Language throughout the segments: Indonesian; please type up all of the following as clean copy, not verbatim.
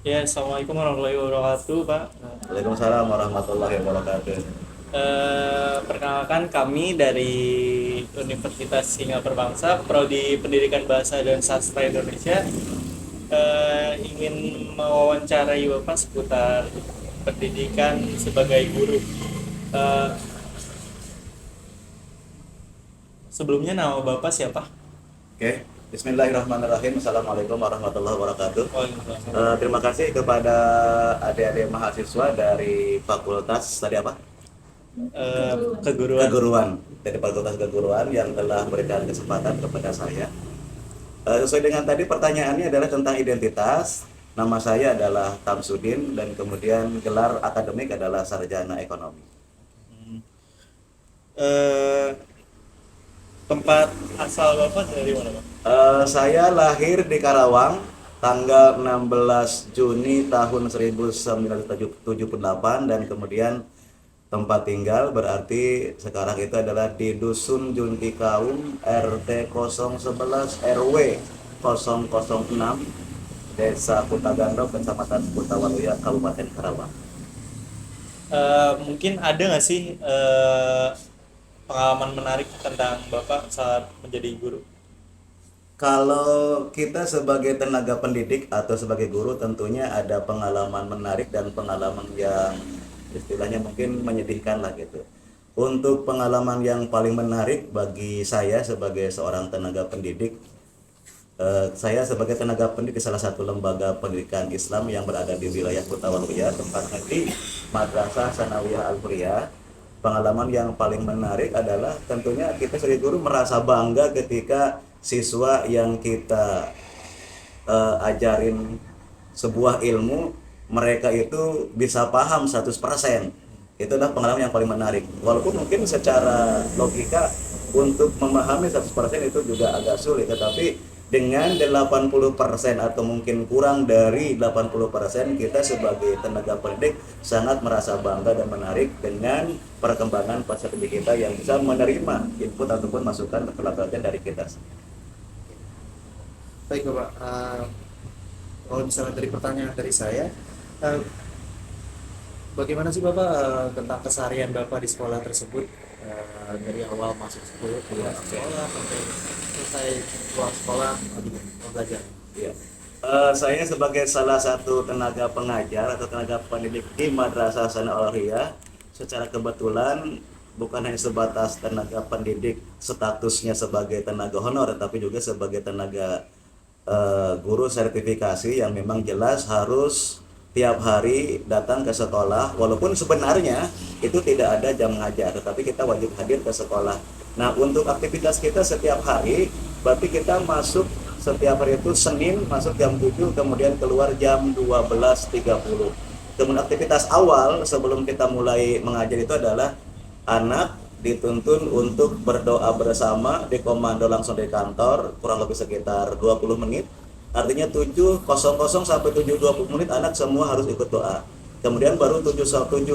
Ya, Assalamualaikum warahmatullahi wabarakatuh, Pak. Waalaikumsalam warahmatullahi wabarakatuh. Perkenalkan kami dari Universitas Singapura Bangsa, Prodi Pendidikan Bahasa dan Sastra Indonesia, ingin mewawancarai Bapak seputar pendidikan sebagai guru. Eh, Sebelumnya nama Bapak siapa? Oke, Bismillahirrahmanirrahim. Assalamualaikum warahmatullahi wabarakatuh. Waalaikumsalam. Terima kasih kepada adik-adik mahasiswa dari Fakultas tadi apa? Keguruan. Keguruan, dari Fakultas Keguruan yang telah memberikan kesempatan kepada saya. Sesuai dengan tadi pertanyaannya adalah tentang identitas. Nama saya adalah Tamsudin dan kemudian gelar akademik adalah sarjana ekonomi. Eh, Tempat asal Bapak dari mana, Pak? Saya lahir di Karawang tanggal 16 Juni tahun 1978 dan kemudian tempat tinggal berarti sekarang itu adalah di Dusun Junti Kaum RT 011 RW 006 Desa Kutagandok Kecamatan Kutawaluya Kabupaten Karawang. Mungkin ada nggak sih pengalaman menarik tentang Bapak saat menjadi guru? Kalau kita sebagai tenaga pendidik atau sebagai guru tentunya ada pengalaman menarik dan pengalaman yang istilahnya mungkin menyedihkan lah gitu. Untuk pengalaman yang paling menarik bagi saya sebagai seorang tenaga pendidik, saya sebagai tenaga pendidik di salah satu lembaga pendidikan Islam yang berada di wilayah Kota Waluya, tepatnya di Madrasah Sanawiyah Al-Qur'iyah. Pengalaman yang paling menarik adalah tentunya kita sebagai guru merasa bangga ketika siswa yang kita ajarin sebuah ilmu mereka itu bisa paham 100%. Itu adalah pengalaman yang paling menarik. Walaupun mungkin secara logika untuk memahami 100% itu juga agak sulit, tetapi dengan 80% atau mungkin kurang dari 80% kita sebagai tenaga pendidik sangat merasa bangga dan menarik dengan perkembangan peserta didik kita yang bisa menerima input ataupun masukan atau pelatihan dari kita. Baik Bapak, kalau misalnya dari pertanyaan dari saya, eh, bagaimana sih Bapak tentang keseharian Bapak di sekolah tersebut, dari awal masuk sekolah, keluar sekolah sampai selesai keluar sekolah belajar? Ya. Saya sebagai salah satu tenaga pengajar atau tenaga pendidik di Madrasah Sana Al-Riyah, secara kebetulan bukan hanya sebatas tenaga pendidik statusnya sebagai tenaga honor, tapi juga sebagai tenaga guru sertifikasi yang memang jelas harus tiap hari datang ke sekolah, walaupun sebenarnya itu tidak ada jam ngajar tetapi kita wajib hadir ke sekolah. Nah, untuk aktivitas kita setiap hari berarti kita masuk setiap hari itu Senin masuk jam 7 kemudian keluar jam 12.30. Kemudian aktivitas awal sebelum kita mulai mengajar itu adalah anak dituntun untuk berdoa bersama di komando langsung di kantor kurang lebih sekitar 20 menit. Artinya 7.00 sampai 7.20 menit anak semua harus ikut doa. Kemudian baru 7.20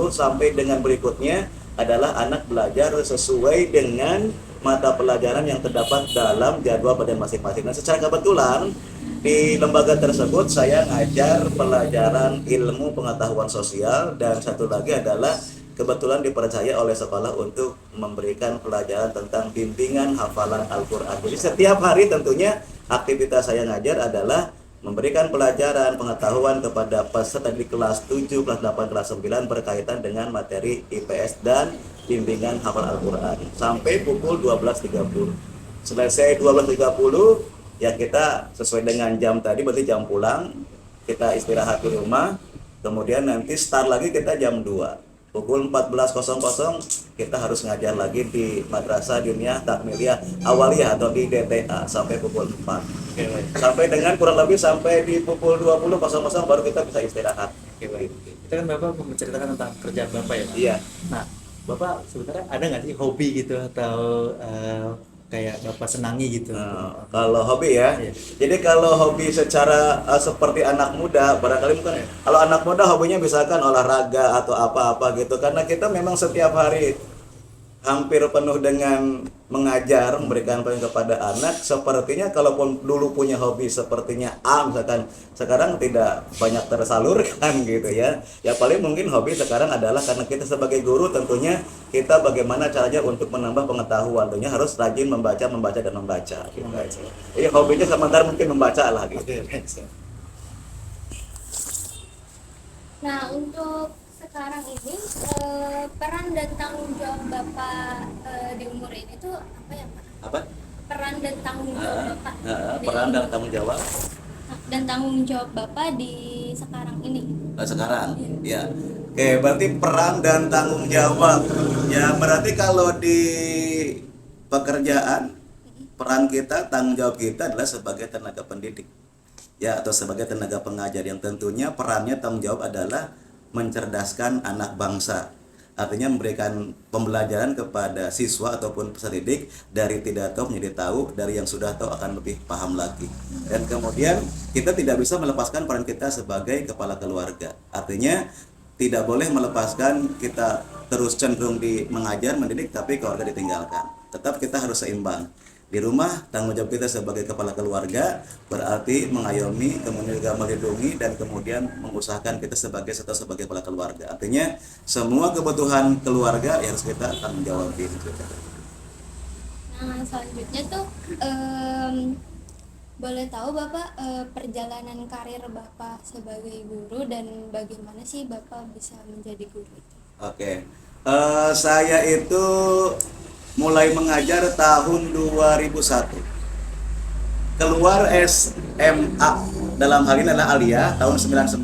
sampai dengan berikutnya adalah anak belajar sesuai dengan mata pelajaran yang terdapat dalam jadwal pada masing-masing. Nah, secara kebetulan di lembaga tersebut saya ngajar pelajaran ilmu pengetahuan sosial dan satu lagi adalah kebetulan dipercaya oleh sekolah untuk memberikan pelajaran tentang bimbingan hafalan Al-Quran. Jadi setiap hari tentunya aktivitas saya ngajar adalah memberikan pelajaran pengetahuan kepada peserta di kelas 7, kelas 8, kelas 9 berkaitan dengan materi IPS dan bimbingan hafal Al-Quran sampai pukul 12.30. Selesai 12.30 ya kita sesuai dengan jam tadi berarti jam pulang, kita istirahat di rumah, kemudian nanti start lagi kita jam 2. Pukul 14.00 kita harus ngajar lagi di Madrasah Diniyah Takmiliyah Awaliyah atau di DTA sampai pukul 4. Oke, baik. Sampai dengan kurang lebih sampai di pukul 20.00 baru kita bisa istirahat. Oke, baik. Kita kan Bapak menceritakan tentang kerjaan Bapak ya, Pak? Iya. Nah, Bapak sebenarnya ada nggak sih hobi gitu atau kayak Bapak senangi gitu? Kalau hobi ya, Iya. jadi kalau hobi secara seperti anak muda, barangkali bukan ya. Kalau anak muda hobinya misalkan olahraga atau apa-apa gitu, karena kita memang setiap hari hampir penuh dengan mengajar, memberikan pelajaran kepada anak. Sepertinya kalaupun dulu punya hobi sepertinya A misalkan, sekarang tidak banyak tersalurkan gitu ya. Ya paling mungkin hobi sekarang adalah karena kita sebagai guru tentunya kita bagaimana caranya untuk menambah pengetahuan. Tentunya harus rajin membaca, dan membaca gitu aja. Jadi hobinya sementara mungkin membaca lah gitu. Oke, baik, Sir. Nah, untuk sekarang ini peran dan tanggung jawab Bapak di umur ini tuh apa ya, Pak? Apa? Peran dan tanggung jawab Bapak Peran dan tanggung jawab dan tanggung jawab Bapak di sekarang ini. sekarang ya. Oke, berarti peran dan tanggung jawab ya, berarti kalau di pekerjaan peran kita, tanggung jawab kita adalah sebagai tenaga pendidik ya, atau sebagai tenaga pengajar yang tentunya perannya, tanggung jawab adalah mencerdaskan anak bangsa, artinya memberikan pembelajaran kepada siswa ataupun peserta didik dari tidak tahu menjadi tahu, dari yang sudah tahu akan lebih paham lagi. Dan kemudian kita tidak bisa melepaskan peran kita sebagai kepala keluarga, artinya tidak boleh melepaskan kita terus cenderung di mengajar, mendidik, tapi keluarga ditinggalkan. Tetap kita harus seimbang. Di rumah, tanggung jawab kita sebagai kepala keluarga berarti mengayomi, kemudian juga melindungi, dan kemudian mengusahakan kita sebagai kepala keluarga. Artinya semua kebutuhan keluarga yang harus kita tanggung jawabin. Nah, selanjutnya tuh boleh tahu Bapak perjalanan karir Bapak sebagai guru dan bagaimana sih Bapak bisa menjadi guru itu? Oke, saya itu mulai mengajar tahun 2001. Keluar SMA, dalam hal ini adalah aliyah, tahun 99.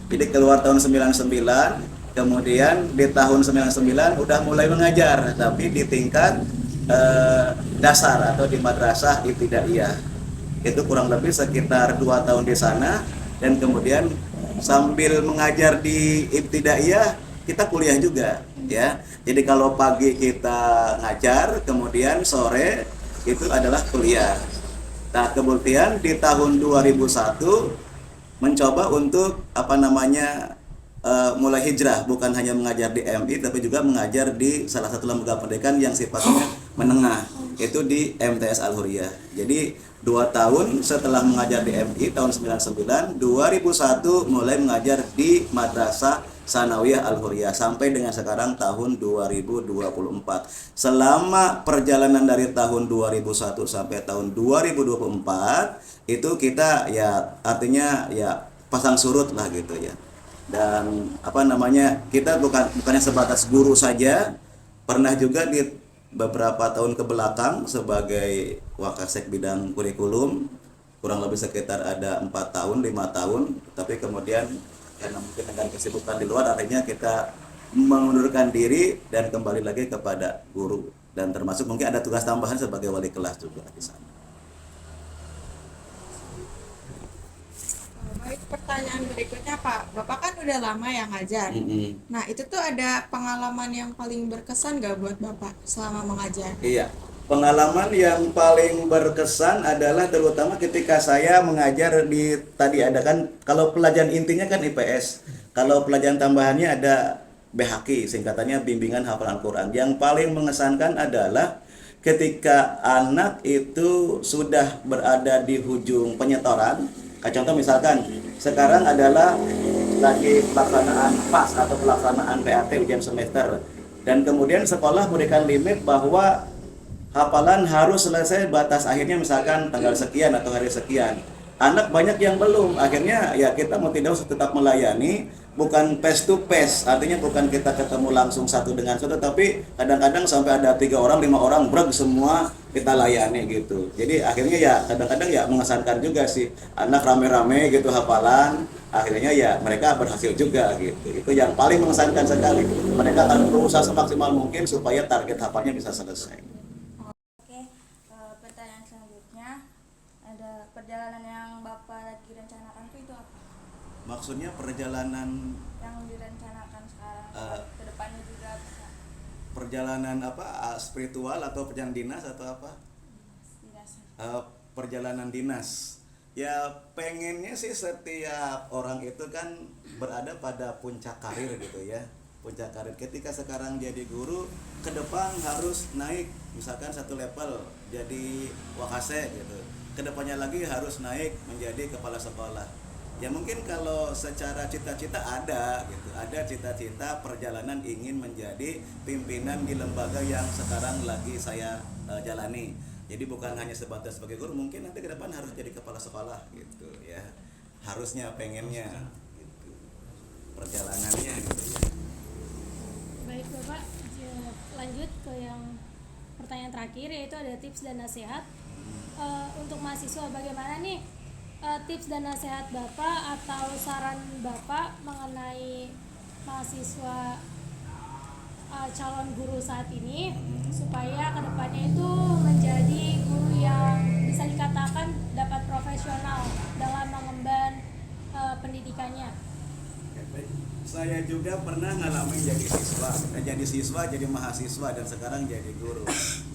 Jadi keluar tahun 99, kemudian di tahun 99 udah mulai mengajar, tapi di tingkat dasar atau di madrasah ibtidaiyah. Itu kurang lebih sekitar 2 tahun di sana, dan kemudian sambil mengajar di ibtidaiyah kita kuliah juga ya. Jadi kalau pagi kita ngajar, kemudian sore itu adalah kuliah. Nah, kemudian di tahun 2001 mencoba untuk mulai hijrah, bukan hanya mengajar di MI tapi juga mengajar di salah satu lembaga pendidikan yang sifatnya menengah, itu di MTS Al-Huriyah. Jadi 2 tahun setelah mengajar di MI tahun 99, 2001 mulai mengajar di Madrasah Sanawiyah Al-Huriyah sampai dengan sekarang tahun 2024. Selama perjalanan dari tahun 2001 sampai tahun 2024 itu kita ya artinya ya pasang surut lah gitu ya. Dan kita bukannya sebatas guru saja, pernah juga di beberapa tahun ke belakang sebagai wakasek bidang kurikulum, kurang lebih sekitar ada 4 tahun 5 tahun, tapi kemudian karena mungkin dengan kesibukan di luar, akhirnya kita mengundurkan diri dan kembali lagi kepada guru, dan termasuk mungkin ada tugas tambahan sebagai wali kelas juga di sana. Baik, pertanyaan berikutnya Pak, Bapak kan udah lama ya ngajar. Nah, itu tuh ada pengalaman yang paling berkesan gak buat Bapak selama mengajar? Iya, pengalaman yang paling berkesan adalah terutama ketika saya mengajar tadi ada kan, kalau pelajaran intinya kan IPS, kalau pelajaran tambahannya ada BHQ, singkatannya bimbingan hafalan Quran. Yang paling mengesankan adalah ketika anak itu sudah berada di ujung penyetoran. Contoh misalkan sekarang adalah lagi pelaksanaan PAS atau pelaksanaan PAT ujian semester, dan kemudian sekolah memberikan limit bahwa hafalan harus selesai batas akhirnya misalkan tanggal sekian atau hari sekian. Anak banyak yang belum, akhirnya ya kita mau tidak usah tetap melayani, bukan face to face, artinya bukan kita ketemu langsung satu dengan satu, tapi kadang-kadang sampai ada 3 orang 5 orang breg semua kita layani gitu. Jadi akhirnya ya kadang-kadang ya mengesankan juga sih, anak rame-rame gitu hafalan, akhirnya ya mereka berhasil juga gitu. Itu yang paling mengesankan sekali. Mereka akan berusaha semaksimal mungkin supaya target hafalnya bisa selesai. Oke, pertanyaan selanjutnya, ada perjalanan yang Bapak lagi rencanakan itu apa? Maksudnya perjalanan Yang direncanakan sekarang ke depannya juga bisa perjalanan spiritual atau perjalanan dinas atau apa? dirasa. Perjalanan dinas. Ya pengennya sih setiap orang itu kan berada pada puncak karir gitu ya. puncak karir. Ketika sekarang jadi guru, ke depan harus naik misalkan satu level jadi wakase gitu. Kedepannya lagi harus naik menjadi kepala sekolah. Ya mungkin kalau secara cita-cita ada gitu, ada cita-cita perjalanan ingin menjadi pimpinan di lembaga yang sekarang lagi saya jalani. Jadi bukan hanya sebatas sebagai guru, mungkin nanti ke depan harus jadi kepala sekolah gitu ya. Harusnya, pengennya gitu. Perjalanannya gitu ya. Baik Bapak, lanjut ke yang pertanyaan terakhir, yaitu ada tips dan nasihat untuk mahasiswa. Bagaimana nih tips dan nasihat Bapak atau saran Bapak mengenai mahasiswa calon guru saat ini supaya kedepannya itu menjadi guru yang bisa dikatakan dapat profesional dalam mengemban pendidikannya? Saya juga pernah ngalamin jadi siswa, jadi mahasiswa, dan sekarang jadi guru.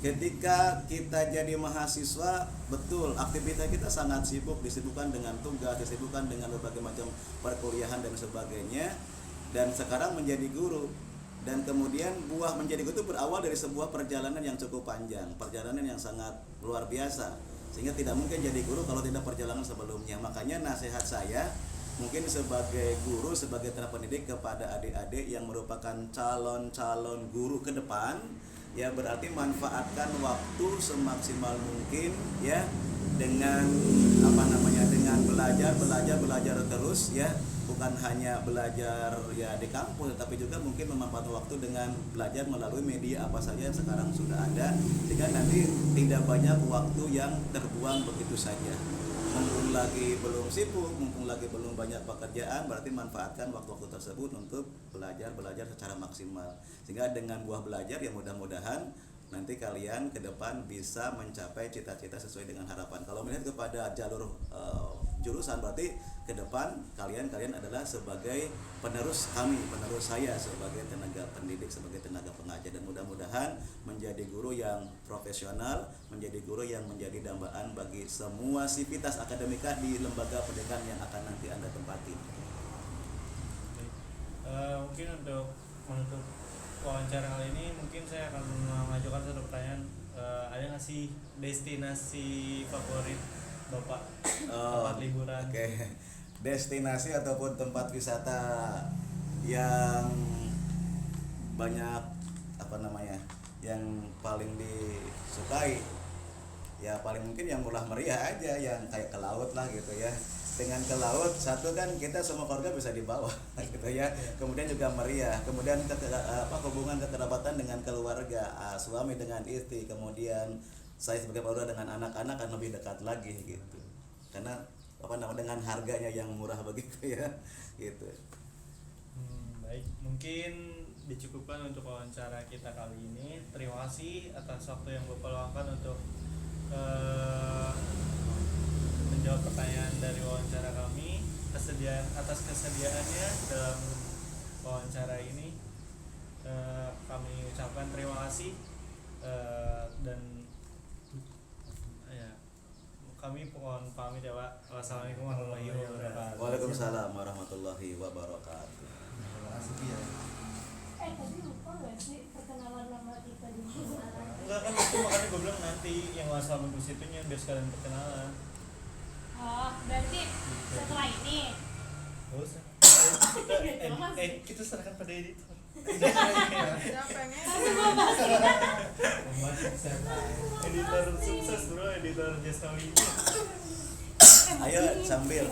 Ketika kita jadi mahasiswa, betul aktivitas kita sangat sibuk, disibukkan dengan tugas, disibukkan dengan berbagai macam perkuliahan dan sebagainya. Dan sekarang menjadi guru, dan kemudian buah menjadi guru itu berawal dari sebuah perjalanan yang cukup panjang, perjalanan yang sangat luar biasa, sehingga tidak mungkin jadi guru kalau tidak perjalanan sebelumnya. Makanya nasihat saya mungkin sebagai guru, sebagai tenaga pendidik kepada adik-adik yang merupakan calon-calon guru ke depan, ya berarti manfaatkan waktu semaksimal mungkin ya, dengan dengan belajar terus ya, bukan hanya belajar ya di kampus, tetapi juga mungkin memanfaatkan waktu dengan belajar melalui media apa saja yang sekarang sudah ada, sehingga nanti tidak banyak waktu yang terbuang begitu saja. Mumpung lagi belum sibuk, mumpung lagi belum banyak pekerjaan, berarti manfaatkan waktu-waktu tersebut untuk belajar secara maksimal, sehingga dengan buah belajar ya mudah-mudahan nanti kalian ke depan bisa mencapai cita-cita sesuai dengan harapan. Kalau melihat kepada jalur jurusan, berarti ke depan kalian adalah sebagai penerus saya sebagai tenaga pendidik, sebagai tenaga pengajar, dan mudah-mudahan menjadi guru yang profesional, menjadi guru yang menjadi dambaan bagi semua sivitas akademika di lembaga pendidikan yang akan nanti Anda tempati. Mungkin untuk menutup wawancara kali ini, mungkin saya akan mengajukan satu pertanyaan. Ada nggak sih destinasi favorit Bapak, tempat liburan? Oke. Destinasi ataupun tempat wisata yang banyak yang paling disukai, ya paling mungkin yang murah meriah aja, yang kayak ke laut lah gitu ya. Dengan ke laut, satu kan kita semua keluarga bisa dibawa gitu ya. Kemudian juga meriah, kemudian hubungan kekerabatan dengan keluarga, suami dengan istri, kemudian saya sebagai keluarga dengan anak-anak kan lebih dekat lagi gitu. Karena dengan harganya yang murah begitu ya gitu. Baik, mungkin dicukupkan untuk wawancara kita kali ini. Terima kasih atas waktu yang Bapak luangkan untuk menjawab pertanyaan dari wawancara kami, atas kesediaannya dalam wawancara ini. Kami ucapkan terima kasih dan kami mohon pamit ya Pak. Wassalamualaikum warahmatullahi wabarakatuh. Waalaikumsalam warahmatullahi wabarakatuh. Tadi lupa nggak sih perkenalan nama kita di sekarang? Enggak kan, itu makanya gue bilang nanti yang wassalamualaikum situnya biar sekalian perkenalan. Oh, berarti setelah ini. Gak usah. Kita serahkan pada editor. Ya pengen. Editor sukses bro, editor Just Now ini. Ayo sambil.